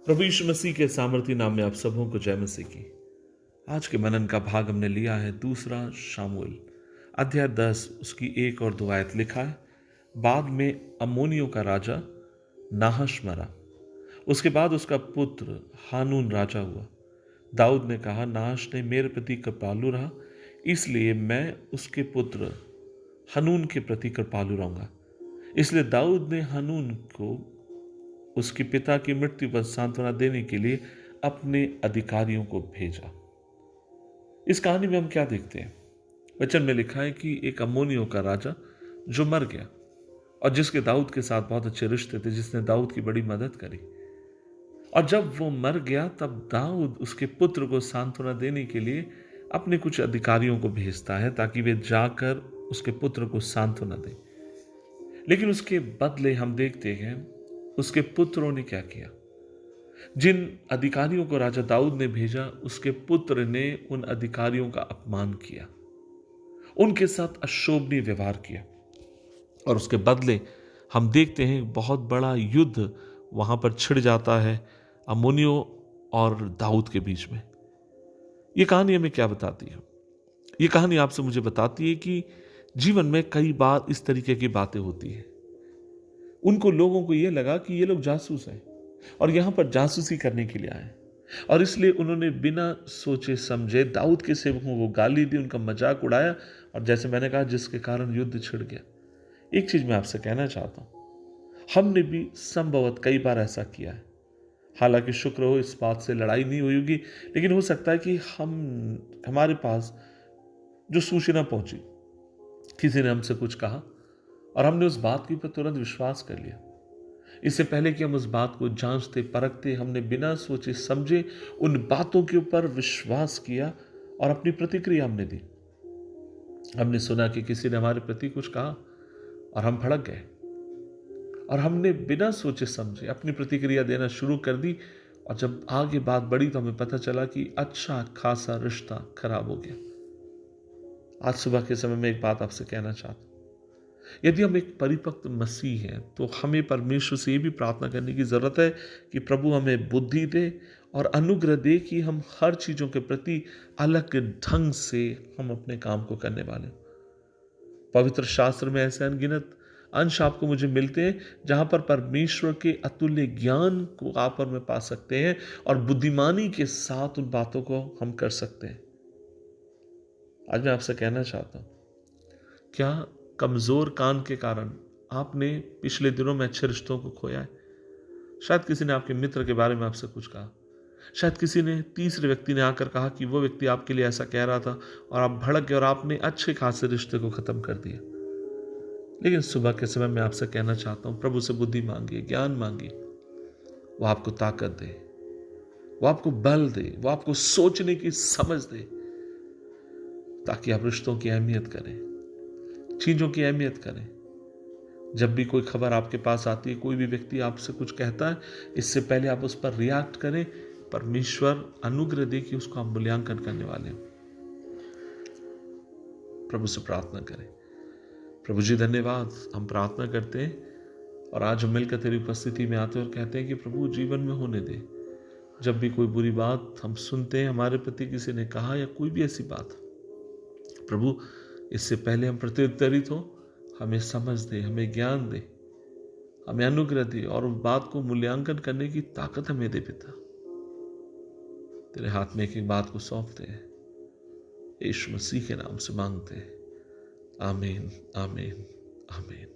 प्रभु यीशु मसीह के सामर्थी नाम में आप सबों को जय मसीह की। आज के मनन का भाग हमने लिया है दूसरा शामुएल अध्याय 10 उसकी 1 और 2 आयत। लिखा है, बाद में अम्मोनियों का राजा नाहश मरा। उसके बाद उसका पुत्र हानून राजा हुआ। दाऊद ने कहा, नाहश ने मेरे प्रति कृपालु रहा, इसलिए मैं उसके पुत्र हनून के प्रति कृपालु रहूंगा। इसलिए दाऊद ने हनून को उसके पिता की मृत्यु पर सांत्वना देने के लिए अपने अधिकारियों को भेजा। इस कहानी में हम क्या देखते हैं? वचन में लिखा है कि एक अम्मोनियों का राजा जो मर गया और जिसके दाऊद के साथ बहुत अच्छे रिश्ते थे, जिसने दाऊद की बड़ी मदद करी, और जब वो मर गया तब दाऊद उसके पुत्र को सांत्वना देने के लिए अपने कुछ अधिकारियों को भेजता है ताकि वे जाकर उसके पुत्र को सांत्वना दें। लेकिन उसके बदले हम देखते हैं उसके पुत्रों ने क्या किया। जिन अधिकारियों को राजा दाऊद ने भेजा, उसके पुत्र ने उन अधिकारियों का अपमान किया, उनके साथ अशोभनीय व्यवहार किया, और उसके बदले हम देखते हैं बहुत बड़ा युद्ध वहां पर छिड़ जाता है अम्मोनियों और दाऊद के बीच में। यह कहानी हमें क्या बताती है? यह कहानी आपसे मुझे बताती है कि जीवन में कई बार इस तरीके की बातें होती हैं। उनको लोगों को यह लगा कि ये लोग जासूस हैं और यहां पर जासूसी करने के लिए आए, और इसलिए उन्होंने बिना सोचे समझे दाऊद के सेवकों को गाली दी, उनका मजाक उड़ाया, और जैसे मैंने कहा जिसके कारण युद्ध छिड़ गया। एक चीज मैं आपसे कहना चाहता हूं, हमने भी संभवतः कई बार ऐसा किया है। हालांकि शुक्र हो इस बात से लड़ाई नहीं हुई होगी, लेकिन हो सकता है कि हमारे पास जो सूचना पहुंची, किसी ने हमसे कुछ कहा और हमने उस बात के ऊपर तुरंत विश्वास कर लिया। इससे पहले कि हम उस बात को जांचते परखते, हमने बिना सोचे समझे उन बातों के ऊपर विश्वास किया और अपनी प्रतिक्रिया हमने दी। हमने सुना कि किसी ने हमारे प्रति कुछ कहा और हम भड़क गए, और हमने बिना सोचे समझे अपनी प्रतिक्रिया देना शुरू कर दी, और जब आगे बात बढ़ी तो हमें पता चला कि अच्छा खासा रिश्ता खराब हो गया। आज सुबह के समय में एक बात आपसे कहना चाहता हूं, यदि हम एक परिपक्व मसीह हैं तो हमें परमेश्वर से ये भी प्रार्थना करने की जरूरत है कि प्रभु हमें बुद्धि दे और अनुग्रह दे कि हम हर चीजों के प्रति अलग ढंग से हम अपने काम को करने वाले। पवित्र शास्त्र में ऐसे अनगिनत अंश आपको मुझे मिलते हैं जहां पर परमेश्वर के अतुल्य ज्ञान को आप और में पा सकते हैं और बुद्धिमानी के साथ उन बातों को हम कर सकते हैं। आज मैं आपसे कहना चाहता हूं, क्या कमजोर कान के कारण आपने पिछले दिनों में अच्छे रिश्तों को खोया है? शायद किसी ने आपके मित्र के बारे में आपसे कुछ कहा, शायद किसी ने तीसरे व्यक्ति ने आकर कहा कि वो व्यक्ति आपके लिए ऐसा कह रहा था और आप भड़क गए और आपने अच्छे खासे रिश्ते को खत्म कर दिया। लेकिन सुबह के समय मैं आपसे कहना चाहता हूं, प्रभु से बुद्धि मांगिए, ज्ञान मांगिए, वो आपको ताकत दे, वो आपको बल दे, वो आपको सोचने की समझ दे, ताकि आप रिश्तों की अहमियत करें, चीजों की अहमियत करें। जब भी कोई खबर आपके पास आती है, कोई भी व्यक्ति आपसे कुछ कहता है, इससे पहले आप उस पर रिएक्ट करें। परमेश्वर अनुग्रह दे कि उसको आप मूल्यांकन करने वाले हो। प्रभु से प्रार्थना करें। प्रभु जी धन्यवाद, हम प्रार्थना करते हैं और आज हम मिलकर तेरी उपस्थिति में आते हैं और कहते हैं कि प्रभु जीवन में होने दे। जब भी कोई बुरी बात हम सुनते हैं, हमारे प्रति किसी ने कहा या कोई भी ऐसी बात, प्रभु इससे पहले हम प्रत्युत्तरित हो, हमें समझ दे, हमें ज्ञान दे, हमें अनुग्रह दे और उस बात को मूल्यांकन करने की ताकत हमें दे। पिता, तेरे हाथ में एक एक बात को सौंपते हैं, यीशु मसीह के नाम से मांगते हैं। आमीन, आमीन, आमीन।